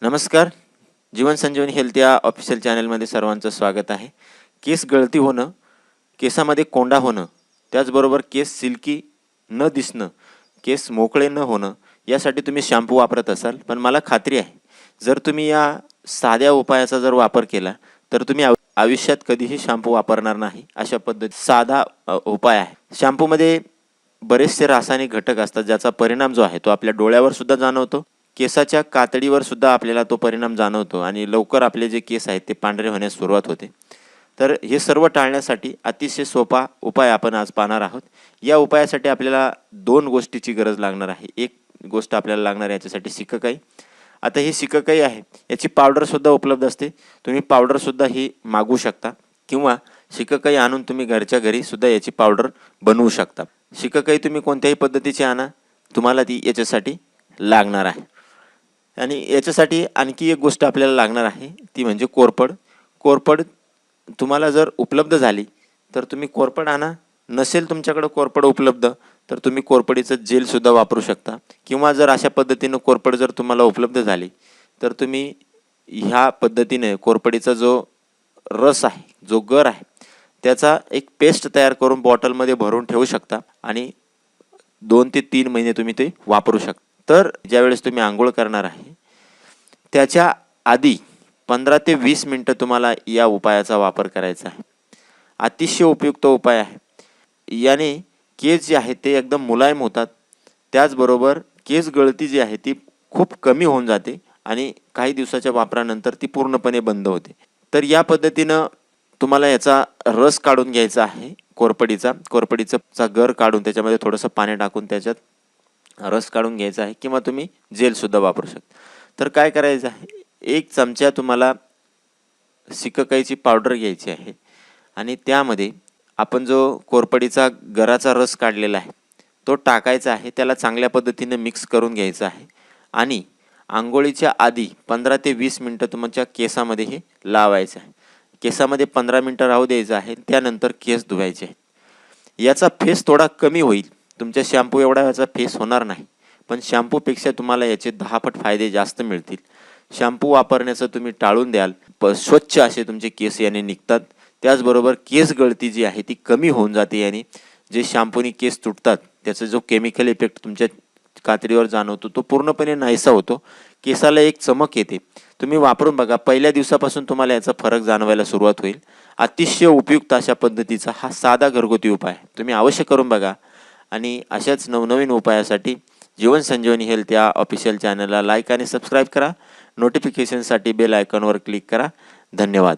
नमस्कार. जीवन संजीवनी हेल्थ या ऑफिशियल चॅनलमध्ये सर्वांचं स्वागत आहे. केस गळती होणं, केसामध्ये कोंडा होणं, त्याचबरोबर केस सिल्की न दिसणं, केस मोकळे न होणं यासाठी तुम्ही शॅम्पू वापरत असाल, पण मला खात्री आहे जर तुम्ही या साध्या उपायाचा जर वापर केला तर तुम्ही आयुष्यात कधीही शॅम्पू वापरणार नाही. अशा पद्धती साधा उपाय आहे. शॅम्पूमध्ये बरेचसे रासायनिक घटक असतात ज्याचा परिणाम जो आहे तो आपल्या डोळ्यावर सुद्धा जाणवतो, केसाच्या कातडीवर सुद्धा आपल्याला तो परिणाम जाणवतो आणि लवकर आपले जे केस आहेत ते पांढरे होण्यास सुरुवात होते. तर हे सर्व टाळण्यासाठी अतिशय सोपा उपाय आपण आज पाहणार आहोत. या उपायासाठी आपल्याला दोन गोष्टीची गरज लागणार आहे. एक गोष्ट आपल्याला लागणार आहे याच्यासाठी शिकाकाई. आता ही शिकाकाई आहे याची पावडरसुद्धा उपलब्ध असते. तुम्ही पावडरसुद्धा ही मागवू शकता किंवा शिकाकाई आणून तुम्ही घरच्या घरीसुद्धा याची पावडर बनवू शकता. शिकाकाई तुम्ही कोणत्याही पद्धतीची आणा, तुम्हाला ती याच्यासाठी लागणार आहे. आणि याच्यासाठी आणखी एक गोष्ट आपल्याला लागणार आहे ती म्हणजे कोरपड. कोरपड तुम्हाला जर उपलब्ध झाली तर तुम्ही कोरपड आणा. नसेल तुमच्याकडे कोरपड उपलब्ध तर तुम्ही कोरपडीचं जेलसुद्धा वापरू शकता किंवा जर अशा पद्धतीनं कोरपड जर तुम्हाला उपलब्ध झाली तर तुम्ही ह्या पद्धतीने कोरपडीचा जो रस आहे, जो गर आहे, त्याचा एक पेस्ट तयार करून बॉटलमध्ये भरून ठेवू शकता आणि 2 ते 3 महिने तुम्ही ते वापरू शकता. तर ज्यावेळेस तुम्ही आंघोळ करणार आहे त्याच्या आधी 15 ते 20 मिनटं तुम्हाला या उपायाचा वापर करायचा आहे. अतिशय उपयुक्त उपाय आहे. याने केस जे आहे ते एकदम मुलायम होतात. त्याचबरोबर केस गळती जी आहे ती खूप कमी होऊन जाते आणि काही दिवसाच्या वापरानंतर ती पूर्णपणे बंद होते. तर या पद्धतीनं तुम्हाला याचा रस काढून घ्यायचा आहे. कोरपडीचा गर काढून त्याच्यामध्ये थोडंसं पाणी टाकून त्याच्यात रस काढून घ्यायचा आहे किंवा तुम्ही जेलसुद्धा वापरू शकता. तर काय करायचं आहे, 1 चमचा तुम्हाला शिकाकाईची पावडर घ्यायची आहे आणि त्यामध्ये आपण जो कोरपडीचा गराचा रस काढलेला आहे तो टाकायचा आहे. त्याला चांगल्या पद्धतीने मिक्स करून घ्यायचं आहे आणि आंघोळीच्या आधी 15 ते 20 मिनटं तुमच्या केसामध्ये हे लावायचं आहे. केसामध्ये 15 मिनटं राहू द्यायचं आहे. त्यानंतर केस धुवायचे आहेत. याचा फेस थोडा कमी होईल. तुमच्या शॅम्पू एवढा याचा फेस होणार नाही, पण शॅम्पूपेक्षा तुम्हाला याचे 10 पट फायदे जास्त मिळतील. शॅम्पू वापरण्याचं तुम्ही टाळून द्याल. स्वच्छ असे तुमचे केस याने निघतात. त्याचबरोबर केस गळती जी आहे ती कमी होऊन जाते. याने जे शॅम्पूने केस तुटतात त्याचा जो केमिकल इफेक्ट तुमच्या कातडीवर जाणवतो तो पूर्णपणे नाहीसा होतो. केसाला एक चमक येते. तुम्ही वापरून बघा. पहिल्या दिवसापासून तुम्हाला याचा फरक जाणवायला सुरुवात होईल. अतिशय उपयुक्त अशा पद्धतीचा हा साधा घरगुती उपाय तुम्ही अवश्य करून बघा आणि अशाच नवनवीन उपायासाठी जीवन संजीवनी हेल्थ या ऑफिशियल चॅनलला लाईक आणि सबस्क्राईब करा. नोटिफिकेशनसाठी बेल आयकॉनवर क्लिक करा. धन्यवाद.